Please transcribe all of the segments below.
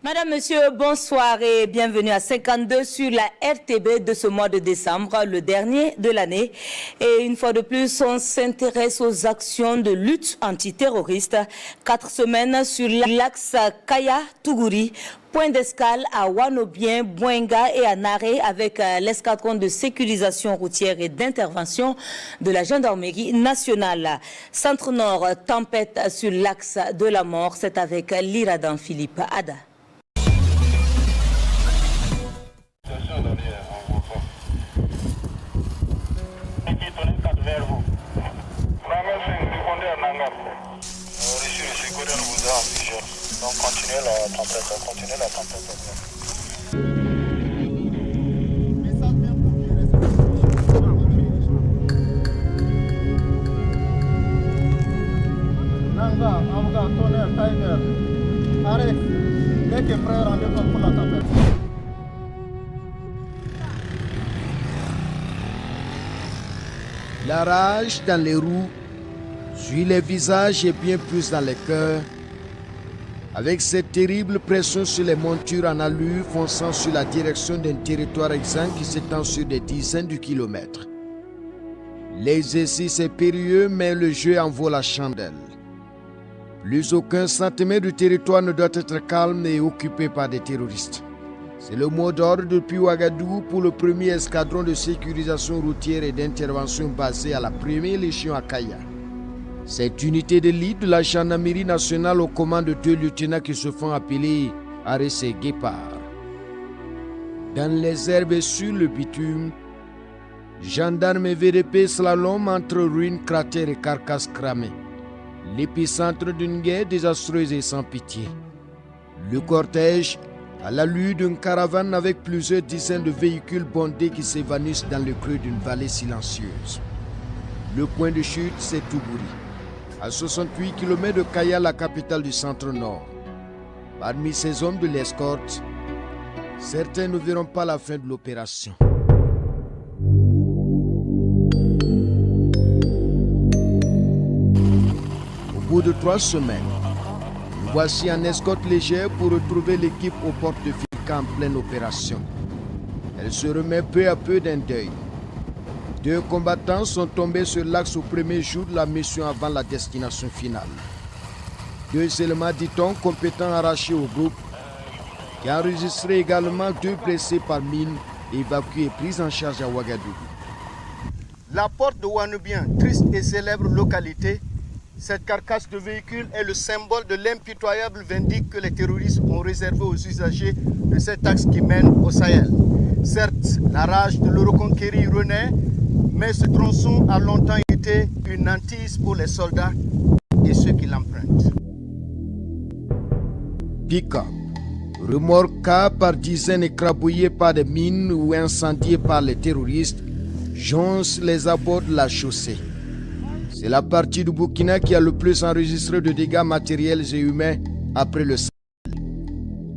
Madame, Monsieur, bonsoir et bienvenue à 52 sur la RTB de ce mois de décembre, le dernier de l'année. Et une fois de plus, on s'intéresse aux actions de lutte antiterroriste. 4 semaines sur l'axe Kaya-Tougouri. Point d'escale à Wanobien, Bouenga et à Naré avec l'escadron de sécurisation routière et d'intervention de la gendarmerie nationale. Centre-Nord, tempête sur l'axe de la mort. C'est avec l'Iradan Philippe Ada. Donc continuez la tempête, Nanga, Amga, tonnerre, timer. Arrête. Dès que frère rendez-vous pour la tempête. La rage dans les roues, sur les visages et bien plus dans les cœurs, avec cette terrible pression sur les montures en allure fonçant sur la direction d'un territoire exsangue qui s'étend sur des dizaines de kilomètres. L'exercice est périlleux, mais le jeu en vaut la chandelle. Plus aucun centimètre du territoire ne doit être calme et occupé par des terroristes. C'est le mot d'ordre depuis Ouagadougou pour le premier escadron de sécurisation routière et d'intervention basé à la première légion à Kaya. Cette unité d'élite de la gendarmerie nationale aux commandes de 2 lieutenants qui se font appeler Arès et Guépard. Dans les herbes et sur le bitume, gendarmes et VDP slalom entre ruines, cratères et carcasses cramées. L'épicentre d'une guerre désastreuse et sans pitié. Le cortège, à l'allure d'une caravane avec plusieurs dizaines de véhicules bondés qui s'évanouissent dans le creux d'une vallée silencieuse. Le point de chute, c'est Tougouri, à 68 km de Kaya, la capitale du centre-nord. Parmi ces hommes de l'escorte, certains ne verront pas la fin de l'opération. Au bout de 3 semaines, nous voici en escorte légère pour retrouver l'équipe aux portes de Fika en pleine opération. Elle se remet peu à peu d'un deuil. 2 combattants sont tombés sur l'axe au premier jour de la mission avant la destination finale. 2 éléments, dit-on, compétents arrachés au groupe, qui a enregistré également 2 blessés par mine, évacués et pris en charge à Ouagadougou. La porte de Wanobien, triste et célèbre localité, cette carcasse de véhicule est le symbole de l'impitoyable vindicte que les terroristes ont réservé aux usagers de cet axe qui mène au Sahel. Certes, la rage de l'Euroconquérir renaît, mais ce tronçon a longtemps été une hantise pour les soldats et ceux qui l'empruntent. Pick-up, remorquables par dizaines écrabouillés par des mines ou incendiés par les terroristes, joncent les abords de la chaussée. C'est la partie du Burkina qui a le plus enregistré de dégâts matériels et humains après le Sahel.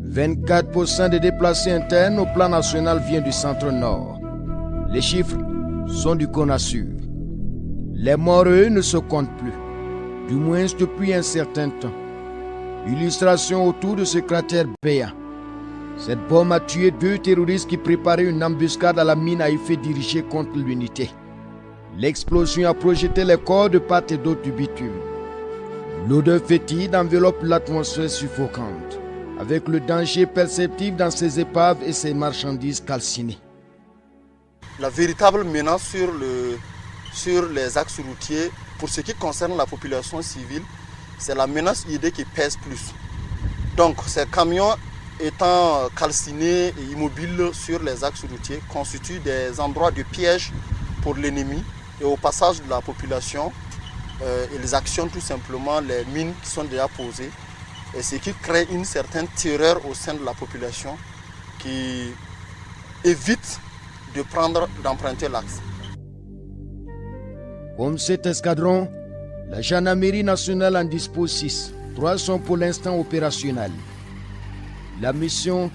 24% des déplacés internes au plan national viennent du centre-nord. Les chiffres sont du CONASUR. Les morts, eux, ne se comptent plus, du moins depuis un certain temps. Illustration autour de ce cratère béant. Cette bombe a tué 2 terroristes qui préparaient une embuscade à la mine à effet dirigée contre l'unité. L'explosion a projeté les corps de part et d'autre du bitume. L'odeur fétide enveloppe l'atmosphère suffocante, avec le danger perceptible dans ces épaves et ces marchandises calcinées. La véritable menace sur les axes routiers, pour ce qui concerne la population civile, c'est la menace ID qui pèse plus. Donc ces camions étant calcinés et immobiles sur les axes routiers constituent des endroits de piège pour l'ennemi et au passage de la population, ils actionnent tout simplement les mines qui sont déjà posées, et ce qui crée une certaine terreur au sein de la population qui évite d'emprunter l'axe. Comme cet escadron, la gendarmerie nationale en dispose 6. 3 sont pour l'instant opérationnels. La mission: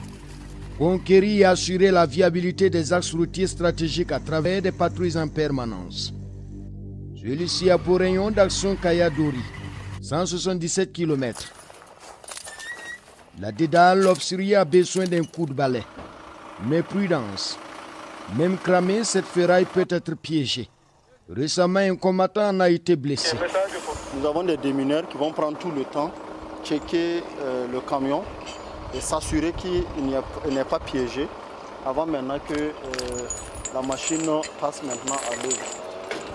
conquérir et assurer la viabilité des axes routiers stratégiques à travers des patrouilles en permanence. Celui-ci a pour rayon d'action Kaya-Douri, 177 km. La dédale l'obscurie a besoin d'un coup de balai. Mais prudence. Même cramé, cette ferraille peut être piégée. Récemment, un combattant en a été blessé. Nous avons des démineurs qui vont prendre tout le temps, checker le camion et s'assurer qu'il n'est pas piégé avant maintenant que la machine passe maintenant à l'œuvre.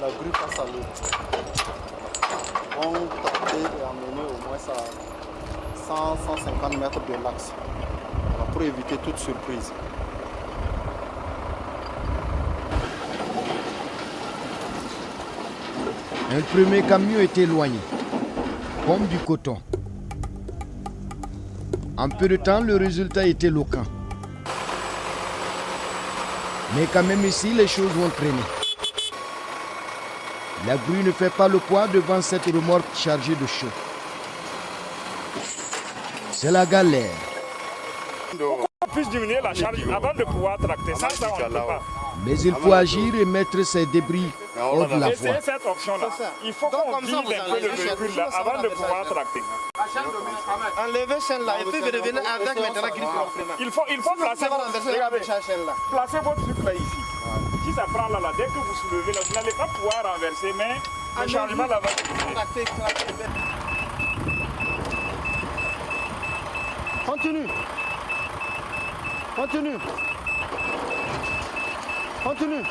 La grue passe à l'œuvre. On est amené au moins à 100-150 mètres de l'axe pour éviter toute surprise. Un premier camion est éloigné, comme du coton. En peu de temps, le résultat est éloquent. Mais quand même ici, les choses vont traîner. La grue ne fait pas le poids devant cette remorque chargée de chaux. C'est la galère. On puisse diminuer la charge avant de pouvoir tracter. Ça, on ne peut pas. Mais il faut agir et mettre ces débris hors de la voie. Essayez cette option-là. Il faut qu'on vide un peu le véhicule là avant de pouvoir tracter. Enlevez celle-là et puis revenez avec maintenant grille. Il faut placer votre truc là ici. Si ça prend là, dès que vous soulevez là, vous n'allez pas pouvoir renverser, mais le changement là va se Continue. Continue. Continue.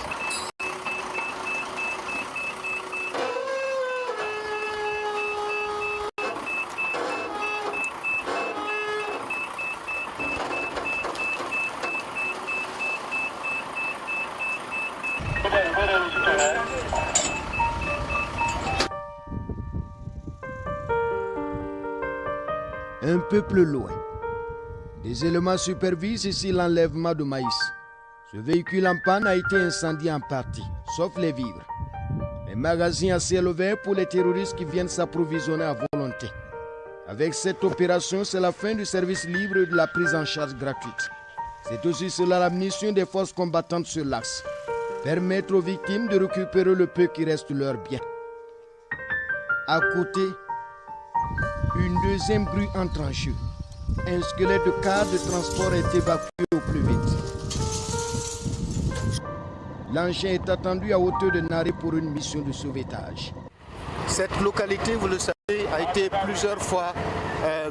Un peu plus loin, des éléments supervisent ici l'enlèvement de maïs. Ce véhicule en panne a été incendié en partie, sauf les vivres. Un magasin à ciel ouvert pour les terroristes qui viennent s'approvisionner à volonté. Avec cette opération, c'est la fin du service libre et de la prise en charge gratuite. C'est aussi cela la mission des forces combattantes sur l'axe. Permettre aux victimes de récupérer le peu qui reste de leur bien. À côté, une deuxième grue entre en jeu. Un squelette de car de transport est évacué au plus vite. L'engin est attendu à hauteur de Naré pour une mission de sauvetage. Cette localité, vous le savez, a été plusieurs fois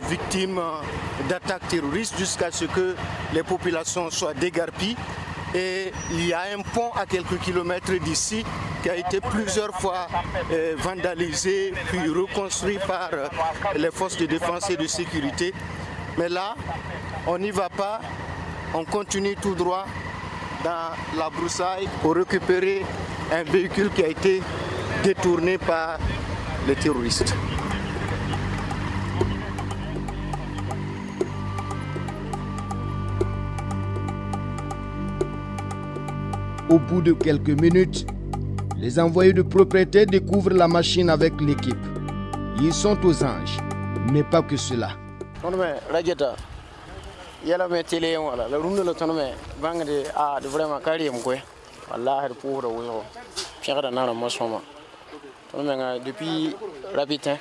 victime d'attaques terroristes jusqu'à ce que les populations soient dégarpies. Et il y a un pont à quelques kilomètres d'ici qui a été plusieurs fois vandalisé puis reconstruit par les forces de défense et de sécurité. Mais là, on n'y va pas, on continue tout droit dans la broussaille pour récupérer un véhicule qui a été détourné par les terroristes. Au bout de quelques minutes, les envoyés de propriété découvrent la machine avec l'équipe. Ils sont aux anges, mais pas que cela. Depuis Rabitin,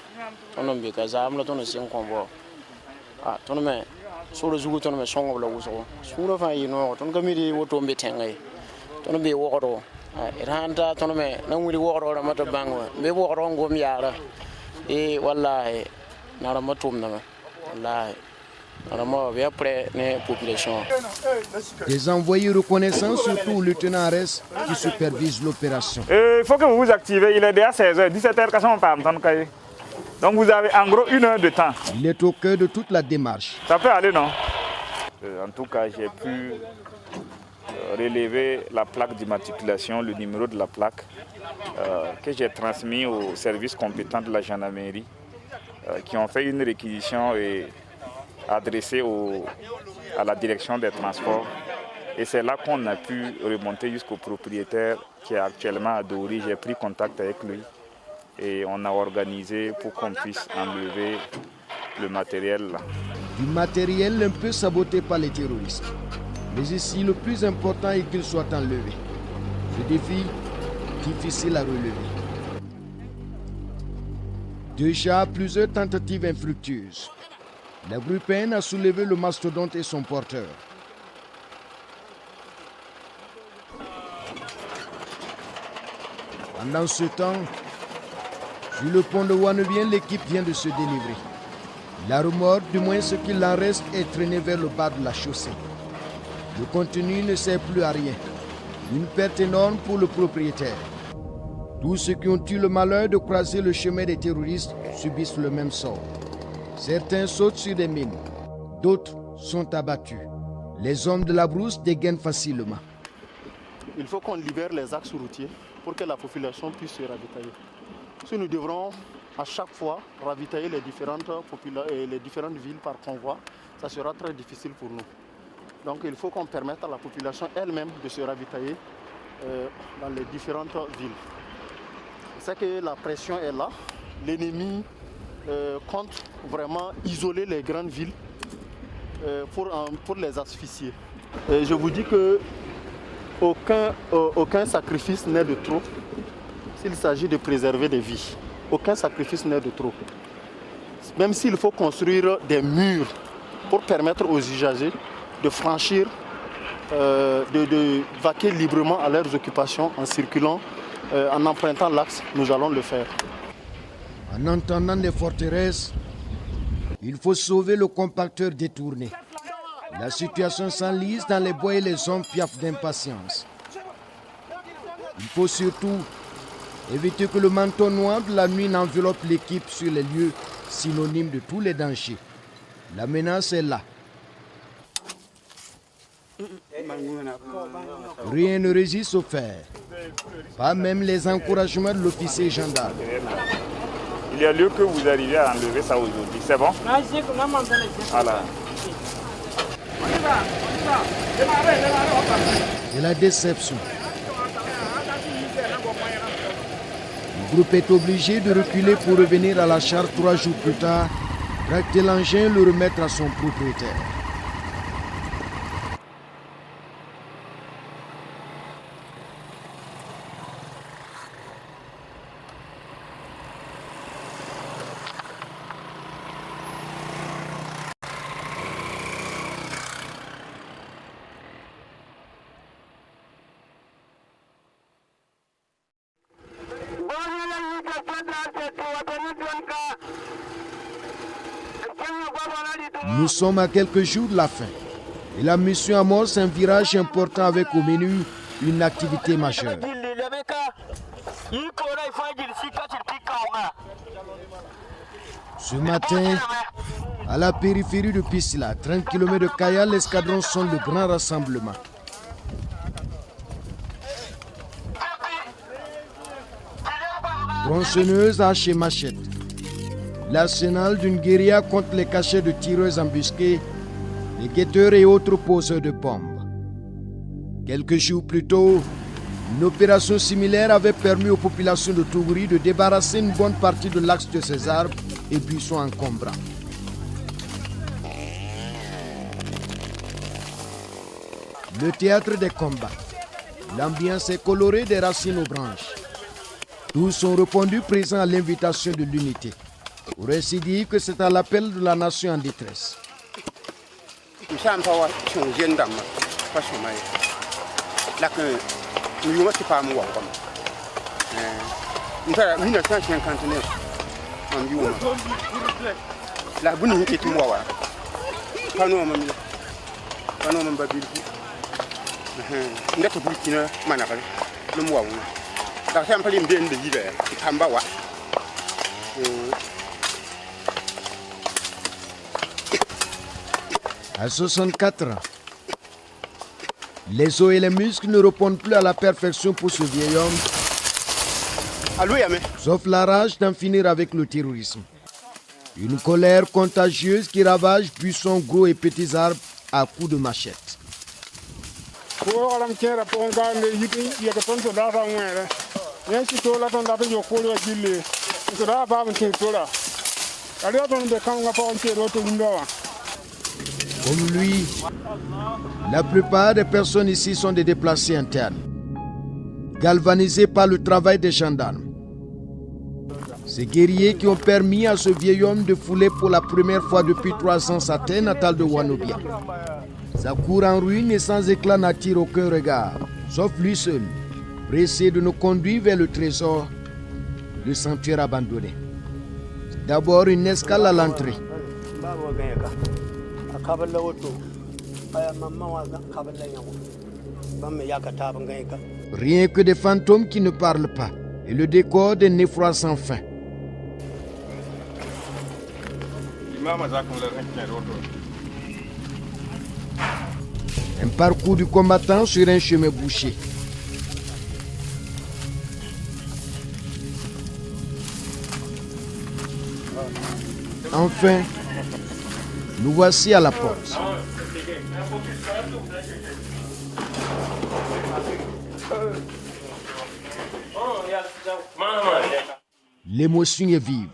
on a mis Kazam, on a mis un convoi. Ah, ton nom, sur le Zougou, on a mis son of la Ouzo. Sur le fin, you know, ton committee, what to be tangy. Ton be water. It hanta, ton me, no will water or a matter bango. May walk on Gomiara. Eh, wallahi, not a matum. Wallahi. Des envoyés reconnaissants, surtout le lieutenant Arès, qui supervise l'opération. Il faut que vous vous activez, il est déjà 16h, 17h, donc vous avez en gros 1 heure de temps. Il est au cœur de toute la démarche. Ça peut aller, non? En tout cas, j'ai pu relever la plaque d'immatriculation, le numéro de la plaque, que j'ai transmis au service compétent de la gendarmerie, qui ont fait une réquisition et adressé à la direction des transports. Et c'est là qu'on a pu remonter jusqu'au propriétaire qui est actuellement à Dori. J'ai pris contact avec lui et on a organisé pour qu'on puisse enlever le matériel là. Du matériel un peu saboté par les terroristes. Mais ici, le plus important est qu'il soit enlevé. Ce défi, difficile à relever. Déjà, plusieurs tentatives infructueuses. La grue peine a soulevé le mastodonte et son porteur. Pendant ce temps, sur le pont de Wannevien, l'équipe vient de se délivrer. La remorque, du moins ce qu'il en reste, est traînée vers le bas de la chaussée. Le contenu ne sert plus à rien. Une perte énorme pour le propriétaire. Tous ceux qui ont eu le malheur de croiser le chemin des terroristes subissent le même sort. Certains sautent sur des mines, d'autres sont abattus. Les hommes de la brousse dégainent facilement. Il faut qu'on libère les axes routiers pour que la population puisse se ravitailler. Si nous devrons à chaque fois ravitailler les différentes villes par convoi, ça sera très difficile pour nous. Donc il faut qu'on permette à la population elle-même de se ravitailler dans les différentes villes. C'est que la pression est là. L'ennemi compte vraiment isoler les grandes villes pour les asphyxier. Et je vous dis que aucun sacrifice n'est de trop s'il s'agit de préserver des vies. Aucun sacrifice n'est de trop. Même s'il faut construire des murs pour permettre aux usagers de franchir, de vaquer librement à leurs occupations en circulant, en empruntant l'axe, nous allons le faire. En entendant des forteresses, il faut sauver le compacteur détourné. La situation s'enlise dans les bois et les hommes piaffent d'impatience. Il faut surtout éviter que le manteau noir de la nuit n'enveloppe l'équipe sur les lieux synonymes de tous les dangers. La menace est là. Rien ne résiste au fer. Pas même les encouragements de l'officier gendarme. Il y a lieu que vous arriviez à enlever ça aujourd'hui, c'est bon? Voilà. C'est la déception. Le groupe est obligé de reculer pour revenir à la charge 3 jours plus tard, tracter l'engin et le remettre à son propriétaire. Nous sommes à quelques jours de la fin et la mission amorce un virage important avec au menu une activité majeure. Ce matin, à la périphérie de Pisila, 30 km de Kaya, l'escadron sonne le grand rassemblement. Tronçonneuse, hache et machette. L'arsenal d'une guérilla contre les cachets de tireurs embusqués, les guetteurs et autres poseurs de bombes. Quelques jours plus tôt, une opération similaire avait permis aux populations de Tougouri de débarrasser une bonne partie de l'axe de ces arbres et buissons encombrants. Le théâtre des combats. L'ambiance est colorée des racines aux branches. Tous sont répondus présents à l'invitation de l'unité. Pour ainsi dire que c'est à l'appel de la nation en détresse. À 64 ans, les os et les muscles ne répondent plus à la perfection pour ce vieil homme, sauf la rage d'en finir avec le terrorisme. Une colère contagieuse qui ravage buissons gros et petits arbres à coups de machette. Comme lui, la plupart des personnes ici sont des déplacés internes, galvanisés par le travail des gendarmes. Ces guerriers qui ont permis à ce vieil homme de fouler pour la première fois depuis 300 sa terre natale de Wanobia. Sa cour en ruine et sans éclat n'attire aucun regard, sauf lui seul, pressé de nous conduire vers le trésor, le sanctuaire abandonné. D'abord une escale à l'entrée. Rien que des fantômes qui ne parlent pas et le décor d'un effroi sans fin. Un parcours du combattant sur un chemin bouché. Enfin, nous voici à la porte. L'émotion est vive.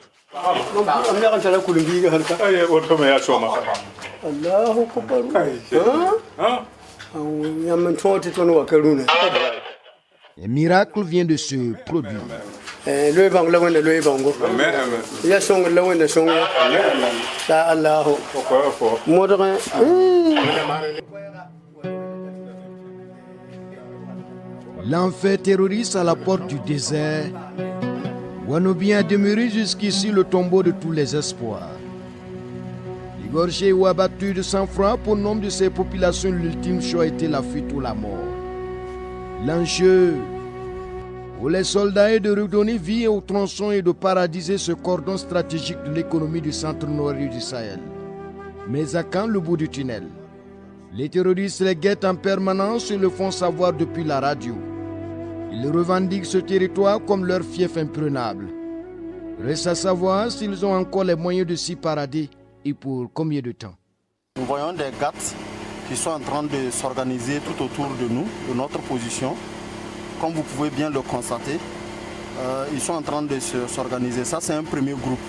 Un miracle vient de se produire. L'enfer terroriste à la porte du désert. Wanobia a demeuré jusqu'ici le tombeau de tous les espoirs. Égorgé ou abattu de sang-froid, pour nombre de ces populations, l'ultime choix était la fuite ou la mort. L'enjeu pour les soldats est de redonner vie aux tronçons et de paralyser ce cordon stratégique de l'économie du centre-nord du Sahel. Mais à quand le bout du tunnel? Les terroristes les guettent en permanence et le font savoir depuis la radio. Ils revendiquent ce territoire comme leur fief imprenable. Reste à savoir s'ils ont encore les moyens de s'y parader et pour combien de temps. Nous voyons des GATT qui sont en train de s'organiser tout autour de nous, de notre position. Comme vous pouvez bien le constater, ils sont en train de s'organiser. Ça, c'est un premier groupe.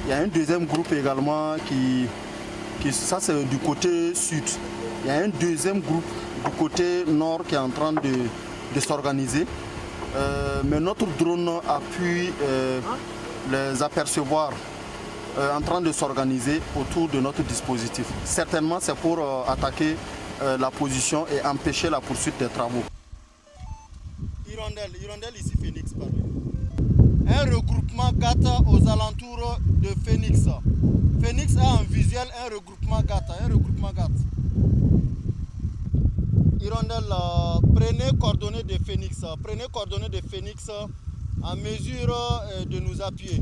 Il y a un deuxième groupe également ça c'est du côté sud. Il y a un deuxième groupe du côté nord qui est en train de s'organiser. Mais notre drone a pu les apercevoir en train de s'organiser autour de notre dispositif. Certainement, c'est pour attaquer la position et empêcher la poursuite des travaux. Hirondelle ici, Phoenix, pardon. Un regroupement GATA aux alentours de Phoenix. Phoenix a en visuel un regroupement GATA. Hirondelle, prenez coordonnées de Phoenix. En mesure de nous appuyer.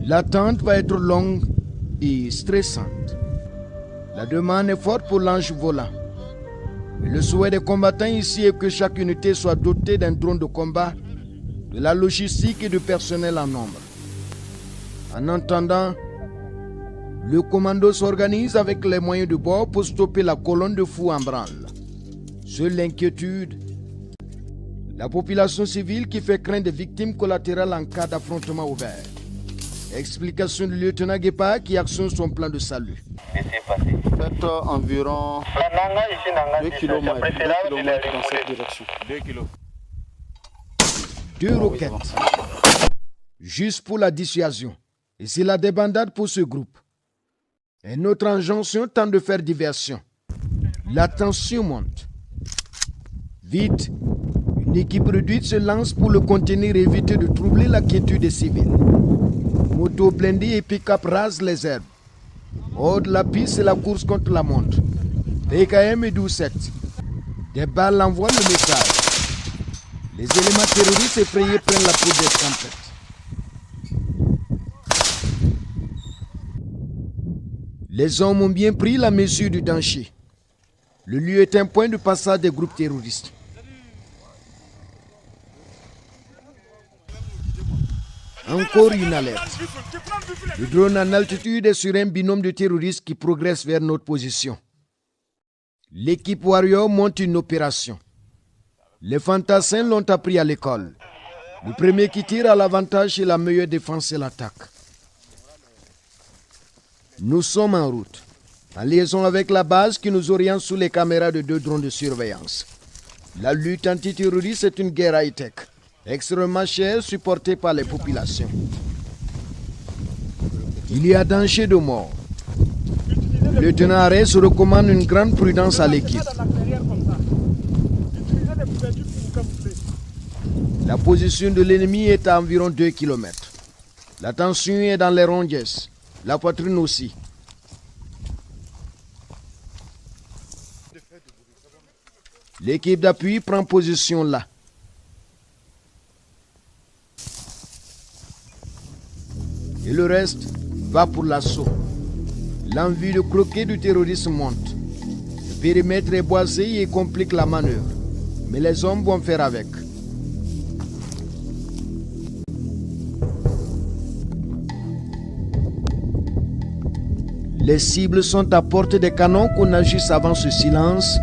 L'attente va être longue et stressante. La demande est forte pour l'ange volant. Mais le souhait des combattants ici est que chaque unité soit dotée d'un drone de combat, de la logistique et de personnel en nombre. En attendant, le commando s'organise avec les moyens de bord pour stopper la colonne de fous en branle. Seule l'inquiétude, la population civile qui fait craindre des victimes collatérales en cas d'affrontement ouvert. Explication du lieutenant Guépa qui actionne son plan de salut. Faites environ 2 km dans cette direction. 2 kilos. 2 roquettes. Juste pour la dissuasion. Et c'est la débandade pour ce groupe. Une autre injonction tente de faire diversion. La tension monte. Vite, une équipe réduite se lance pour le contenir et éviter de troubler la quiétude des civils. Moto blindés et pick-up rasent les herbes. Hors de la piste, c'est la course contre la montre. PKM et 12-7. Des balles envoient le message. Les éléments terroristes effrayés prennent la peau des tempêtes. Les hommes ont bien pris la mesure du danger. Le lieu est un point de passage des groupes terroristes. Encore une alerte. Le drone en altitude est sur un binôme de terroristes qui progresse vers notre position. L'équipe Warrior monte une opération. Les fantassins l'ont appris à l'école. Le premier qui tire à l'avantage et la meilleure défense est l'attaque. Nous sommes en route, en liaison avec la base qui nous oriente sous les caméras de 2 drones de surveillance. La lutte antiterroriste est une guerre high-tech, extrêmement chère, supportée par les populations. Il y a danger de mort. Le lieutenant Arès recommande une grande prudence à l'équipe. La position de l'ennemi est à environ 2 km. La tension est dans les ronges, la poitrine aussi. L'équipe d'appui prend position là. Et le reste va pour l'assaut. L'envie de croquer du terroriste monte. Le périmètre est boisé et complique la manœuvre. Mais les hommes vont faire avec. Les cibles sont à portée des canons qu'on agisse avant ce silence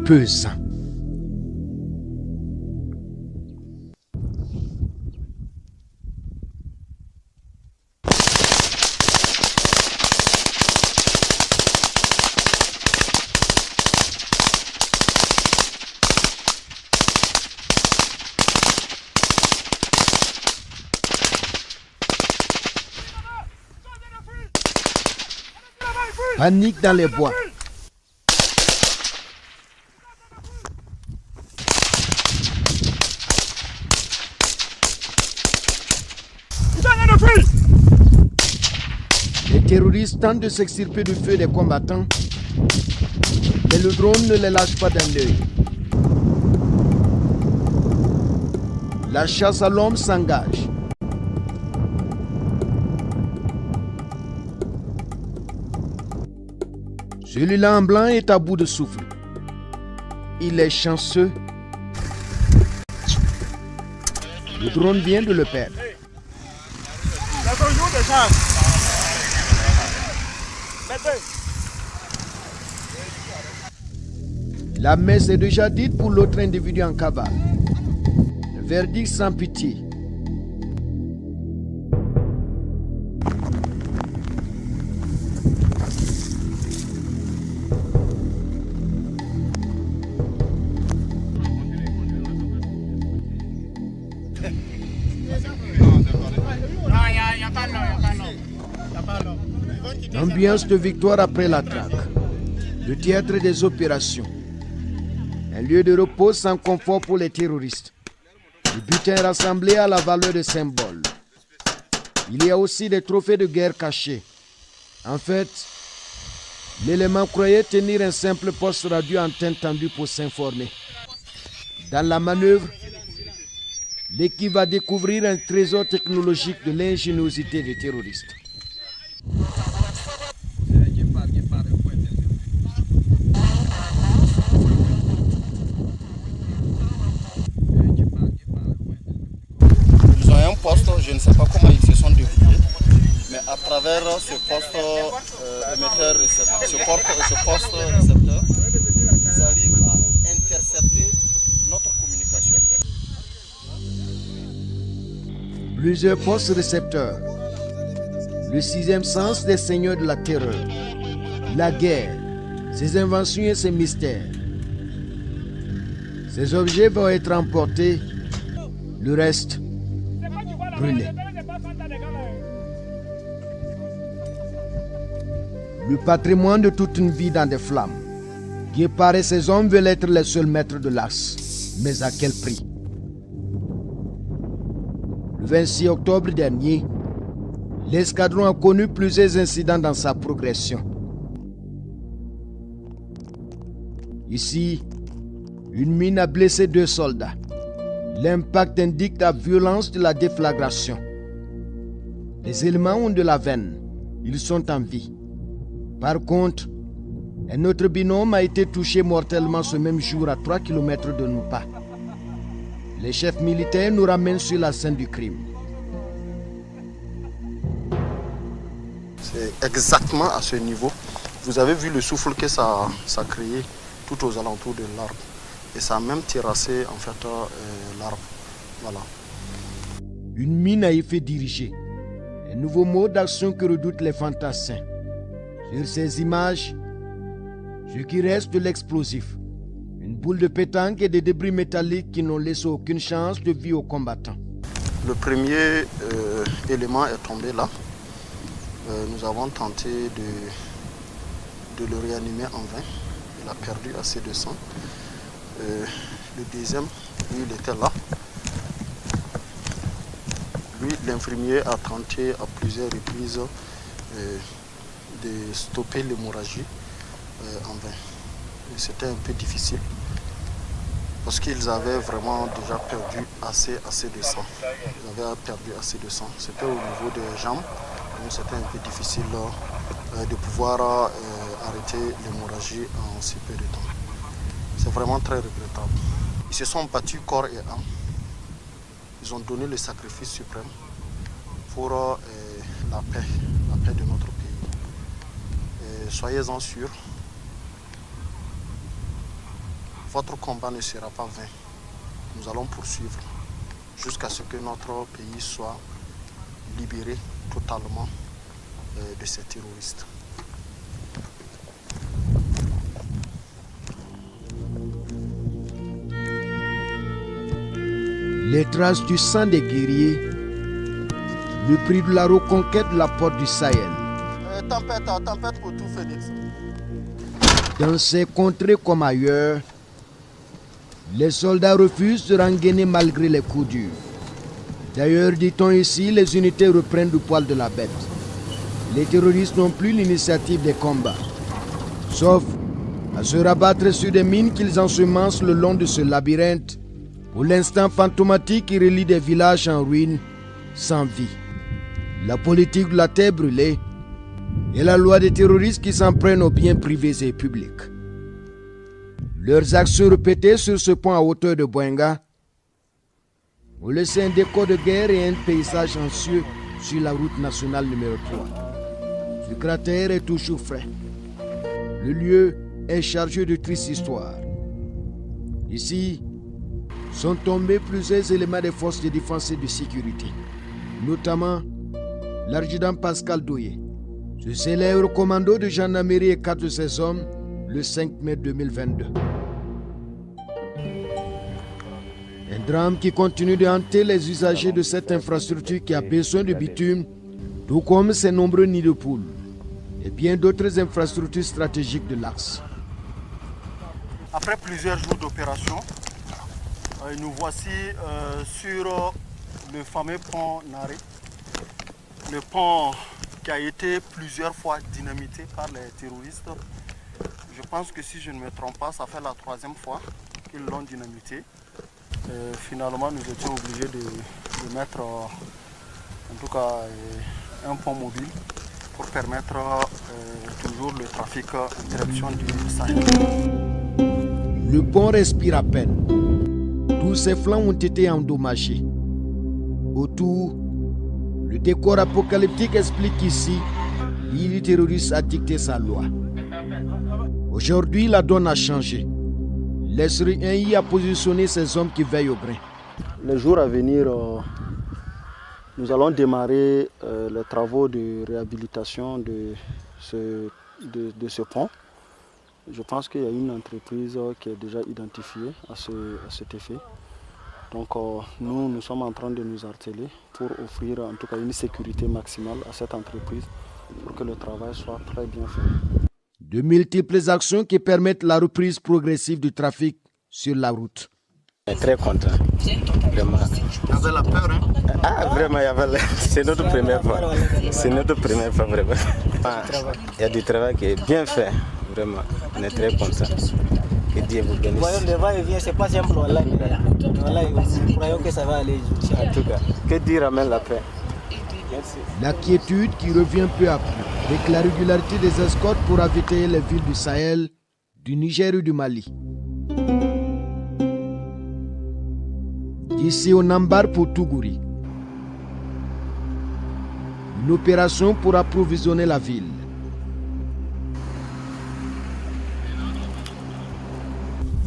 pesant. Panique dans les bois. Les terroristes tentent de s'extirper du feu des combattants, mais le drone ne les lâche pas d'un œil. La chasse à l'homme s'engage. Celui-là en blanc est à bout de souffle. Il est chanceux. Le drone vient de le perdre. La messe est déjà dite pour l'autre individu en cavale. Le verdict sans pitié. Ambiance de victoire après la traque. Le théâtre des opérations. Un lieu de repos sans confort pour les terroristes. Le butin rassemblé à la valeur de symbole. Il y a aussi des trophées de guerre cachés. En fait, l'élément croyait tenir un simple poste radio antenne tendue pour s'informer. Dans la manœuvre, l'équipe va découvrir un trésor technologique de l'ingéniosité des terroristes. Ils ont un poste, je ne sais pas comment ils se sont débrouillés, mais à travers ce poste émetteur-récepteur, ce poste récepteur, ils arrivent à intercepter notre communication. Plusieurs postes récepteurs. Le sixième sens des seigneurs de la terreur. La guerre, ses inventions et ses mystères. Ces objets vont être emportés, le reste brûlé. Le patrimoine de toute une vie dans des flammes. Guépard et ses hommes veulent être les seuls maîtres de l'as. Mais à quel prix? Le 26 octobre dernier, l'escadron a connu plusieurs incidents dans sa progression. Ici, une mine a blessé 2 soldats. L'impact indique la violence de la déflagration. Les éléments ont de la veine. Ils sont en vie. Par contre, un autre binôme a été touché mortellement ce même jour à 3 km de Nupa. Les chefs militaires nous ramènent sur la scène du crime. C'est exactement à ce niveau. Vous avez vu le souffle que ça a créé tout aux alentours de l'arbre. Et ça a même terrassé en fait l'arbre. Voilà. Une mine à effet dirigé. Un nouveau mode d'action que redoutent les fantassins. Sur ces images, ce qui reste de l'explosif. Une boule de pétanque et des débris métalliques qui n'ont laissé aucune chance de vie aux combattants. Le premier élément est tombé là. Nous avons tenté de le réanimer en vain. Il a perdu assez de sang. Le deuxième, lui, il était là. Lui, l'infirmier a tenté à plusieurs reprises de stopper l'hémorragie en vain. C'était un peu difficile parce qu'ils avaient vraiment déjà perdu assez de sang. Ils avaient perdu assez de sang. C'était au niveau des jambes, donc c'était un peu difficile de pouvoir arrêter l'hémorragie en si peu de temps. C'est vraiment très regrettable. Ils se sont battus corps et âme. Ils ont donné le sacrifice suprême pour la paix de notre pays. Et soyez-en sûrs, votre combat ne sera pas vain. Nous allons poursuivre jusqu'à ce que notre pays soit libéré totalement de ces terroristes. Les traces du sang des guerriers, le prix de la reconquête de la porte du Sahel. Tempête pour tout Phoenix. Dans ces contrées comme ailleurs, les soldats refusent de rengainer malgré les coups durs. D'ailleurs, dit-on ici, les unités reprennent du poil de la bête. Les terroristes n'ont plus l'initiative des combats, sauf à se rabattre sur des mines qu'ils ensemencent le long de ce labyrinthe, pour l'instant fantomatique qui relie des villages en ruine, sans vie. La politique de la terre brûlée et la loi des terroristes qui s'en prennent aux biens privés et publics. Leurs actions répétées sur ce pont à hauteur de Boenga ont laissé un décor de guerre et un paysage anxieux sur la route nationale numéro 3. Le cratère est toujours frais. Le lieu est chargé de tristes histoires. Ici sont tombés plusieurs éléments des forces de défense et de sécurité, notamment l'adjudant Pascal Doye, ce célèbre commando de gendarmerie et 4 de ses hommes le 5 mai 2022. Un drame qui continue de hanter les usagers de cette infrastructure qui a besoin de bitume, tout comme ses nombreux nids de poules et bien d'autres infrastructures stratégiques de l'axe. Après plusieurs jours d'opération, nous voici sur le fameux pont Naré. Le pont qui a été plusieurs fois dynamité par les terroristes. Je pense que si je ne me trompe pas, ça fait la 3e fois qu'ils l'ont dynamité. Finalement, nous étions obligés de mettre en tout cas un pont mobile pour permettre toujours le trafic en direction du Sahel. Le pont respire à peine. Tous ses flancs ont été endommagés. Autour, le décor apocalyptique explique qu'ici, l'île terroriste a dicté sa loi. Aujourd'hui, la donne a changé. L'SRI a positionné ses hommes qui veillent au grain. Les jours à venir, nous allons démarrer les travaux de réhabilitation de ce pont. Je pense qu'il y a une entreprise qui est déjà identifiée à cet effet. Donc nous sommes en train de nous atteler pour offrir en tout cas une sécurité maximale à cette entreprise pour que le travail soit très bien fait. De multiples actions qui permettent la reprise progressive du trafic sur la route. Je suis très content, vraiment. Il y avait la peur, hein? Ah, vraiment, c'est notre première fois. C'est notre première fois, vraiment. Il y a du travail qui est bien fait, vraiment. On est très content. Que Dieu vous bénisse. Voyons, le va-et-vient, c'est pas simple, voilà, nous croyons que ça va aller. En tout cas, que Dieu ramène la paix. Merci. La quiétude qui revient peu à peu, avec la régularité des escortes pour ravitailler les villes du Sahel, du Niger et du Mali. D'ici au Nambar pour Tougouri. Une opération pour approvisionner la ville.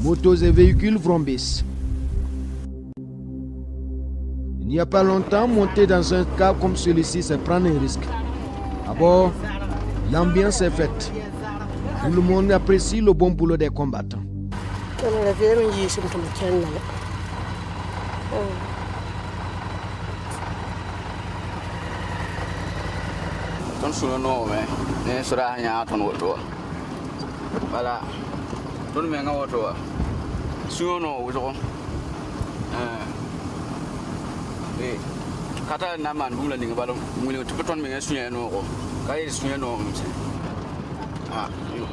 Motos et véhicules vrombissent. Il n'y a pas longtemps, monter dans un cas comme celui-ci, c'est prendre un risque. À bord, l'ambiance est faite. Tout le monde apprécie le bon boulot des combattants. ton suno no me ne sura nya ton woto voilà ton me nga woto suno no woto kata na man bumla ninga balon muli to ton me nga sunya no ko kay sunya no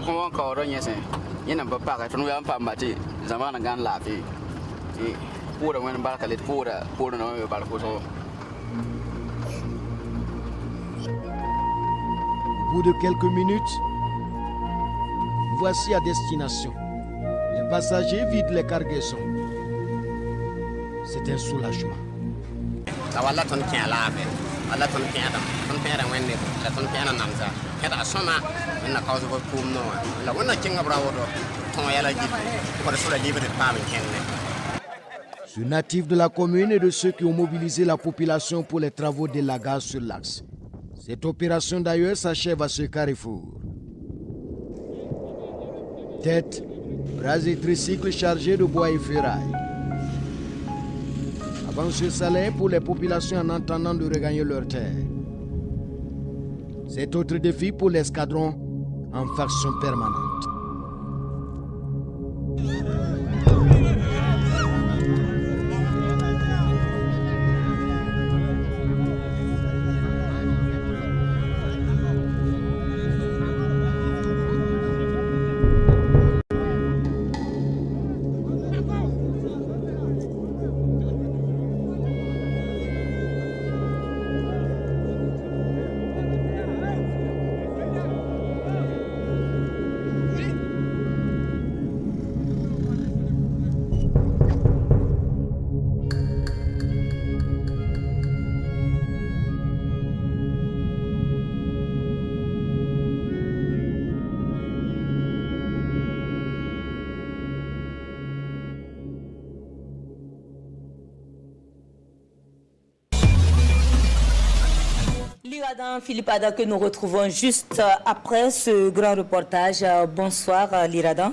ko ka oro nyese yena ba pa ka ton ya pa mati zamana gan la fi pura wen barka let pura no me barko so. Au bout de quelques minutes, voici à destination. Les passagers vident les cargaisons. C'est un soulagement. Ce natif de la commune et de ceux qui ont mobilisé la population pour les travaux d'élagage sur l'axe. Cette opération d'ailleurs s'achève à ce carrefour. Tête, bras et tricycles chargés de bois et ferraille. Avancée salée pour les populations en attendant de regagner leur terre. C'est autre défi pour l'escadron en faction permanente. Liradan Philippe Ada que nous retrouvons juste après ce grand reportage. Bonsoir Liradan.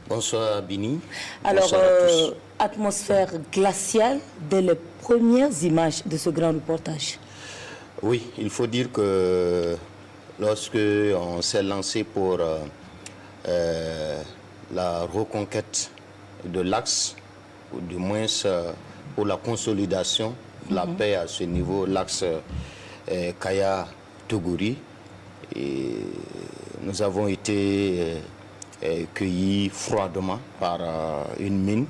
Bonsoir Bini. Alors, bonsoir à tous. Atmosphère glaciale dès les premières images de ce grand reportage. Oui, il faut dire que lorsque on s'est lancé pour la reconquête de l'axe, ou du moins pour la consolidation de la paix à ce niveau, l'axe Kaya-Tougouri, nous avons été cueillis froidement par une mine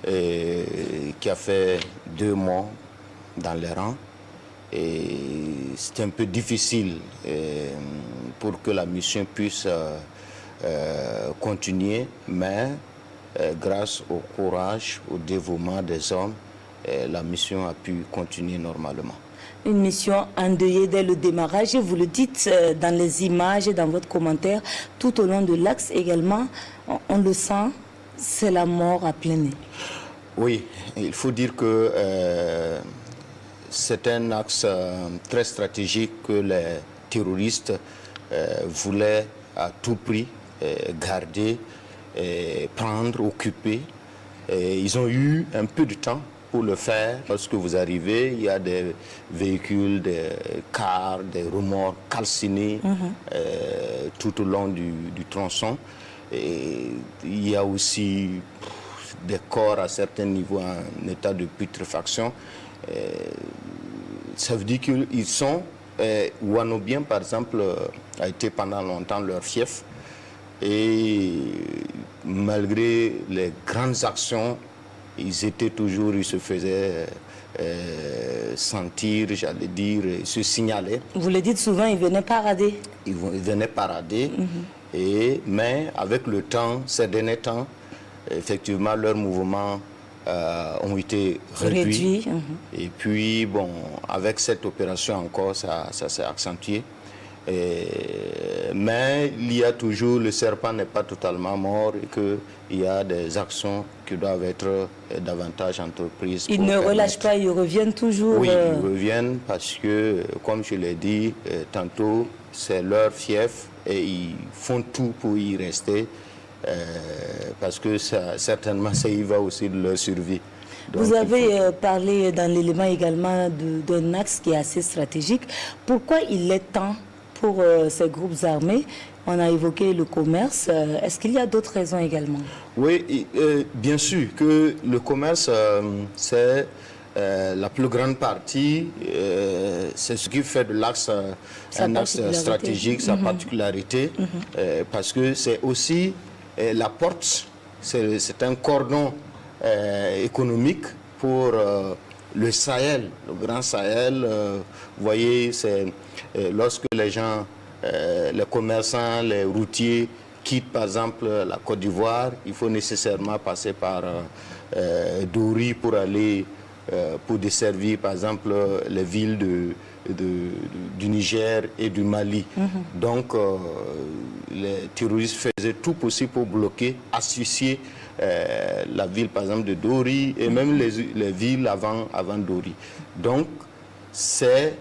qui a fait 2 mois dans les rangs. Et c'est un peu difficile pour que la mission puisse continuer, mais grâce au courage, au dévouement des hommes, la mission a pu continuer normalement. Une mission endeuillée dès le démarrage, et vous le dites dans les images et dans votre commentaire, tout au long de l'axe également, on le sent, c'est la mort à plein nez. Oui, il faut dire que c'est un axe très stratégique que les terroristes voulaient à tout prix garder, prendre, occuper. Ils ont eu un peu de temps pour le faire. Lorsque vous arrivez, il y a des véhicules, des cars, des remorques calcinés tout au long du tronçon. Et il y a aussi des corps à certains niveaux en état de putréfaction. Ça veut dire qu'ils sont... Ouanoubien, par exemple, a été pendant longtemps leur fief. Et malgré les grandes actions, ils se faisaient sentir, j'allais dire, se signaler. Vous le dites souvent, ils venaient parader. Ils venaient parader, mais avec le temps, ces derniers temps, effectivement, leurs mouvements ont été réduits. Et puis, bon, avec cette opération encore, ça s'est accentué. Mais il y a toujours, le serpent n'est pas totalement mort et qu'il y a des actions qui doivent être davantage entreprises. Ils ne relâchent pas, ils reviennent toujours. Oui, ils reviennent parce que, comme je l'ai dit tantôt, c'est leur fief et ils font tout pour y rester parce que certainement ça y va aussi de leur survie. Donc, vous avez parlé dans l'élément également d'un axe qui est assez stratégique. Pourquoi il est temps pour ces groupes armés. On a évoqué le commerce. Est-ce qu'il y a d'autres raisons également? Oui, bien sûr que le commerce, c'est la plus grande partie, c'est ce qui fait de l'axe un axe stratégique, sa particularité, parce que c'est aussi la porte, c'est un cordon économique pour le Sahel, le Grand Sahel. Vous voyez, c'est lorsque les gens, les commerçants, les routiers quittent par exemple la Côte d'Ivoire, il faut nécessairement passer par Dori pour aller, pour desservir par exemple les villes du Niger et du Mali. Donc les terroristes faisaient tout possible pour bloquer, asphyxier la ville par exemple de Dori et même les villes avant Dori. Donc c'est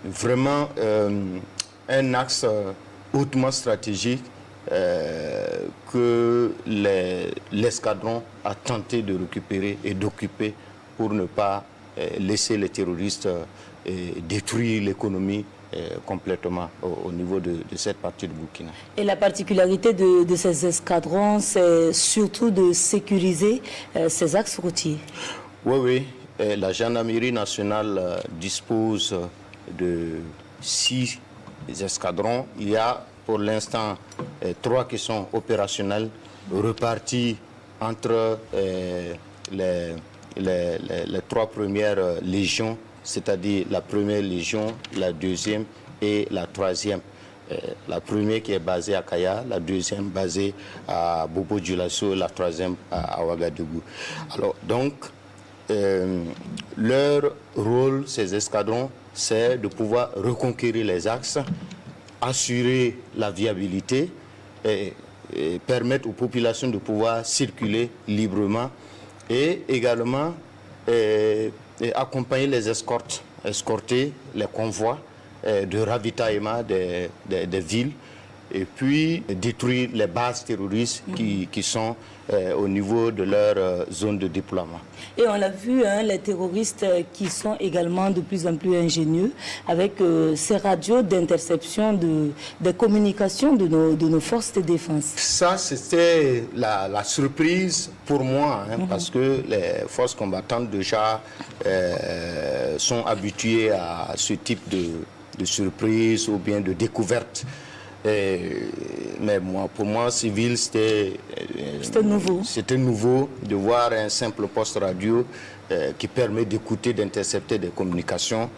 vraiment un axe hautement stratégique que l'escadron a tenté de récupérer et d'occuper pour ne pas laisser les terroristes détruire l'économie complètement au niveau de cette partie de Burkina. Et la particularité de ces escadrons, c'est surtout de sécuriser ces axes routiers. Oui. La gendarmerie nationale dispose de 6 escadrons. Il y a pour l'instant 3 qui sont opérationnels, repartis entre les 3 premières légions, c'est-à-dire la première légion, la deuxième et la troisième. La première qui est basée à Kaya, la deuxième basée à Bobo-Dioulasso, la troisième à Ouagadougou. Alors donc, leur rôle, ces escadrons, c'est de pouvoir reconquérir les axes, assurer la viabilité et permettre aux populations de pouvoir circuler librement et également accompagner les escortes, escorter les convois de ravitaillement des villes et puis détruire les bases terroristes qui sont au niveau de leur zone de déploiement. Et on l'a vu, les terroristes qui sont également de plus en plus ingénieux avec ces radios d'interception des communications de nos forces de défense. Ça, c'était la surprise pour moi, parce que les forces combattantes déjà sont habituées à ce type de surprise ou bien de découverte. Mais pour moi, civil, c'était nouveau. C'était nouveau de voir un simple poste radio qui permet d'écouter, d'intercepter des communications.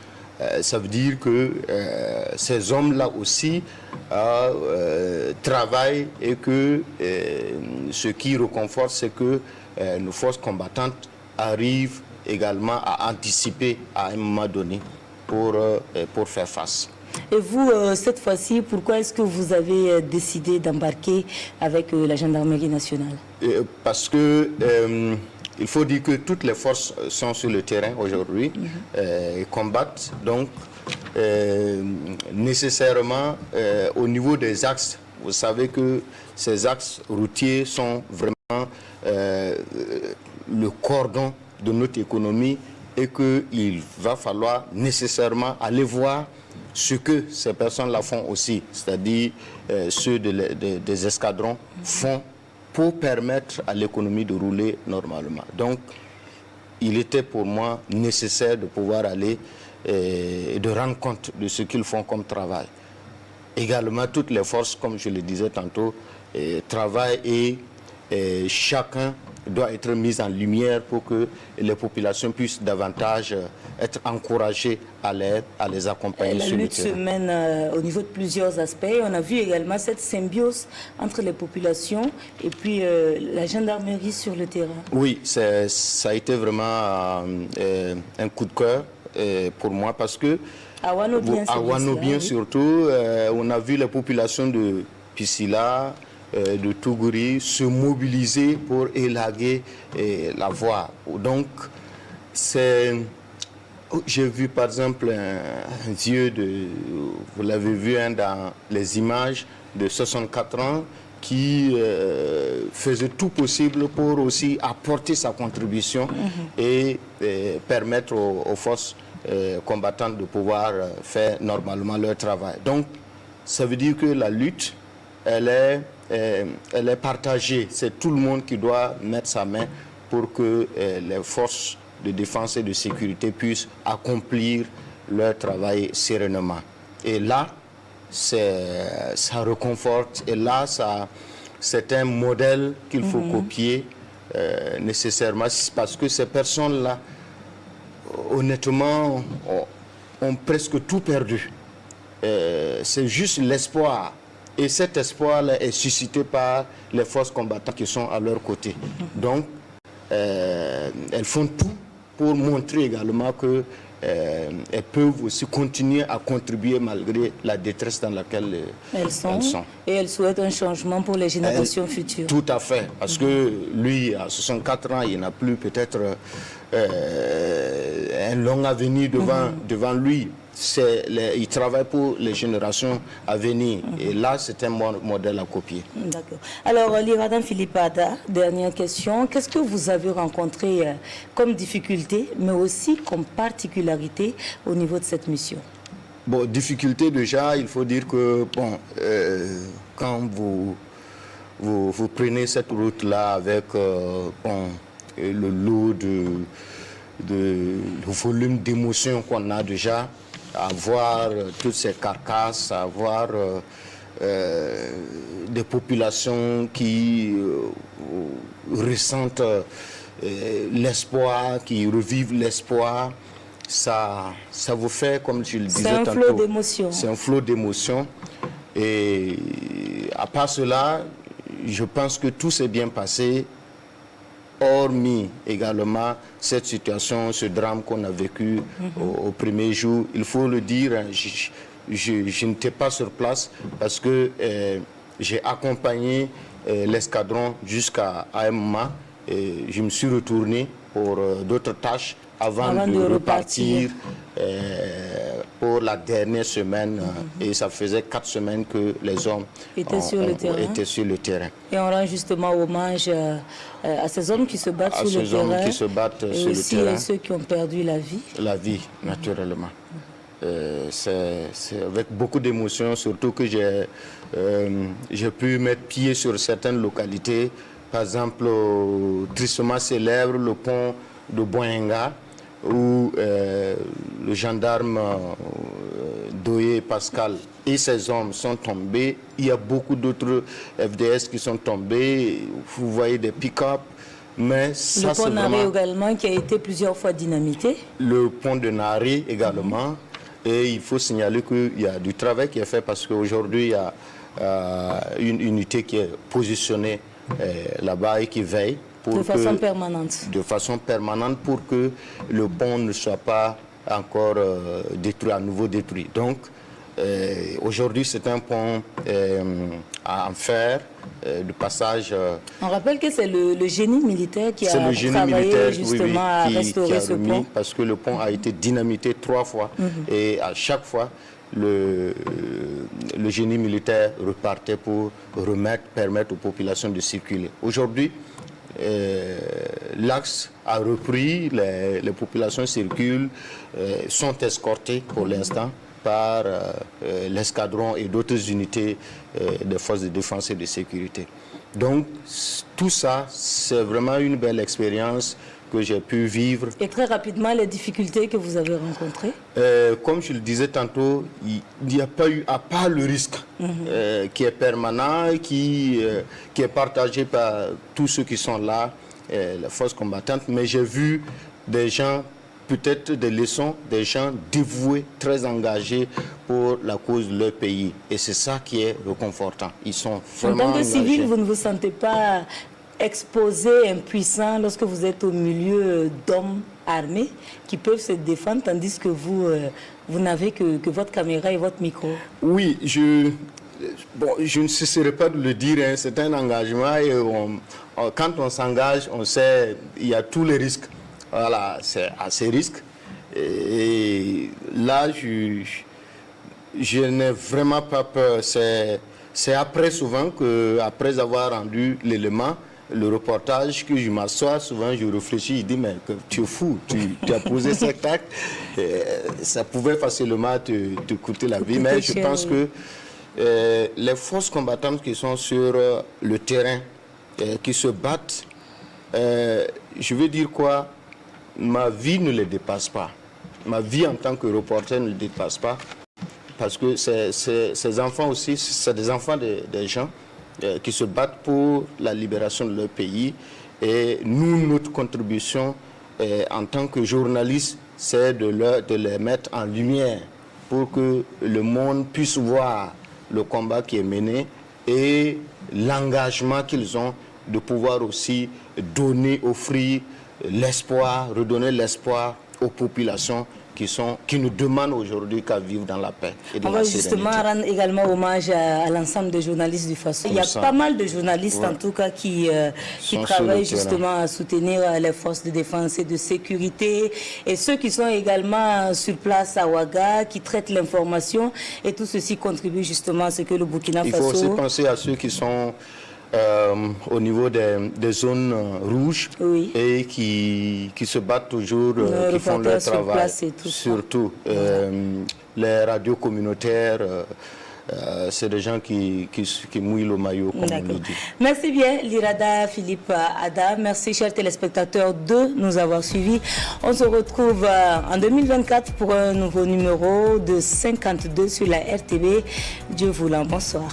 Ça veut dire que ces hommes-là aussi travaillent et que ce qui réconforte, c'est que nos forces combattantes arrivent également à anticiper à un moment donné pour faire face. Et vous, cette fois-ci, pourquoi est-ce que vous avez décidé d'embarquer avec la gendarmerie nationale? Parce que il faut dire que toutes les forces sont sur le terrain aujourd'hui et combattent. Donc, nécessairement, au niveau des axes, vous savez que ces axes routiers sont vraiment le cordon de notre économie et qu'il va falloir nécessairement aller voir ce que ces personnes-là font aussi, c'est-à-dire ceux des escadrons font pour permettre à l'économie de rouler normalement. Donc, il était pour moi nécessaire de pouvoir aller et de rendre compte de ce qu'ils font comme travail. Également, toutes les forces, comme je le disais tantôt, travaillent et chacun doit être mis en lumière pour que les populations puissent davantage être encouragées à les accompagner sur le terrain. La lutte se mène au niveau de plusieurs aspects. On a vu également cette symbiose entre les populations et puis la gendarmerie sur le terrain. Oui, ça a été vraiment un coup de cœur pour moi parce que à Wanobien surtout, on a vu les populations de Piscila, de Tougouri se mobiliser pour élaguer la voie. Donc, j'ai vu par exemple un vieux, vous l'avez vu dans les images, de 64 ans, qui faisait tout possible pour aussi apporter sa contribution et permettre aux forces combattantes de pouvoir faire normalement leur travail. Donc, ça veut dire que la lutte, elle est partagée. C'est tout le monde qui doit mettre sa main pour que les forces de défense et de sécurité puissent accomplir leur travail sereinement. Et là, ça réconforte. Et là, c'est un modèle qu'il faut copier nécessairement, parce que ces personnes-là, honnêtement, ont presque tout perdu. C'est juste l'espoir. Et cet espoir-là est suscité par les forces combattantes qui sont à leur côté. Donc, elles font tout pour montrer également que elles peuvent aussi continuer à contribuer malgré la détresse dans laquelle elles sont. Et elles souhaitent un changement pour les générations futures. Tout à fait, parce que lui, à 64 ans, il n'a plus peut-être un long avenir devant lui. Il travaille pour les générations à venir. Et là, c'est un modèle à copier. D'accord. Alors, Liradan Philippata, dernière question. Qu'est-ce que vous avez rencontré comme difficulté, mais aussi comme particularité au niveau de cette mission? Bon, difficulté déjà, il faut dire que, bon, quand vous prenez cette route-là avec le lot le volume d'émotions qu'on a déjà, à voir toutes ces carcasses, à voir des populations qui ressentent l'espoir, qui revivent l'espoir, ça vous fait, comme je le disais tantôt, c'est un flot d'émotions. C'est un flot d'émotions. Et à part cela, je pense que tout s'est bien passé, hormis également cette situation, ce drame qu'on a vécu au premier jour. Il faut le dire, je n'étais pas sur place parce que j'ai accompagné l'escadron jusqu'à Aïma et je me suis retourné pour d'autres tâches avant de repartir pour la dernière semaine. Et ça faisait 4 semaines que les hommes étaient sur le terrain. Et on rend justement hommage à ces hommes qui se battent sur le terrain. Et aussi à ceux qui ont perdu la vie. La vie, naturellement. C'est avec beaucoup d'émotion, surtout que j'ai pu mettre pied sur certaines localités. Par exemple, tristement célèbre, le pont de Boinga, où le gendarme Doye Pascal et ses hommes sont tombés. Il y a beaucoup d'autres FDS qui sont tombés. Vous voyez des pick-up. Mais ça, le pont de Nari également, qui a été plusieurs fois dynamité. Le pont de Nari également. Et il faut signaler qu'il y a du travail qui est fait parce qu'aujourd'hui, il y a une unité qui est positionnée là-bas et qui veille. De façon permanente. De façon permanente pour que le pont ne soit pas encore détruit, à nouveau détruit. Donc, aujourd'hui, c'est un pont en fer, de passage. On rappelle que c'est le génie militaire qui a travaillé justement à restaurer ce pont. Parce que le pont a été dynamité 3 fois. Et à chaque fois, le génie militaire repartait pour permettre aux populations de circuler. Aujourd'hui, l'axe a repris, les populations circulent, sont escortées pour l'instant par l'escadron et d'autres unités des forces de défense et de sécurité. Donc tout ça, c'est vraiment une belle expérience que j'ai pu vivre. Et très rapidement, les difficultés que vous avez rencontrées? Comme je le disais tantôt, il n'y a pas eu, à part le risque qui est permanent, qui est partagé par tous ceux qui sont là, les forces combattantes, mais j'ai vu des gens, peut-être des leçons, des gens dévoués, très engagés pour la cause de leur pays. Et c'est ça qui est réconfortant. Ils sont vraiment engagés. En tant que civil, vous ne vous sentez pas exposé, impuissant lorsque vous êtes au milieu d'hommes armés qui peuvent se défendre, tandis que vous n'avez que votre caméra et votre micro? Oui, je ne cesserai pas de le dire, hein, c'est un engagement et quand on s'engage, on sait il y a tous les risques. Voilà, c'est à ces risques. Et là, je n'ai vraiment pas peur. C'est après souvent, après avoir rendu l'élément, le reportage, que je m'assois, souvent je réfléchis, je dis mais tu es fou, tu as posé cet acte, ça pouvait facilement te coûter la vie. Mais je pense que les forces combattantes qui sont sur le terrain, qui se battent, je veux dire quoi, ma vie ne les dépasse pas. Ma vie en tant que reporter ne les dépasse pas. Parce que ces enfants aussi, c'est des enfants des gens qui se battent pour la libération de leur pays. Et nous, notre contribution en tant que journalistes, c'est de les mettre en lumière pour que le monde puisse voir le combat qui est mené et l'engagement qu'ils ont de pouvoir aussi donner, offrir l'espoir, redonner l'espoir aux populations qui nous demandent aujourd'hui qu'à vivre dans la paix et dans la sérénité. On va justement rendre également hommage à l'ensemble des journalistes du Faso. Il y a pas mal de journalistes en tout cas qui travaillent justement à soutenir les forces de défense et de sécurité et ceux qui sont également sur place à Ouaga, qui traitent l'information et tout ceci contribue justement à ce que le Burkina Faso... Il faut aussi penser à ceux qui sont au niveau des zones rouges et qui se battent toujours, qui font leur travail, surtout les radios communautaires. C'est des gens qui mouillent le maillot, comme on le dit. Merci bien, Lirada Philippe Ada. Merci, chers téléspectateurs, de nous avoir suivis. On se retrouve en 2024 pour un nouveau numéro de 52 sur la RTB. Dieu voulant, bonsoir.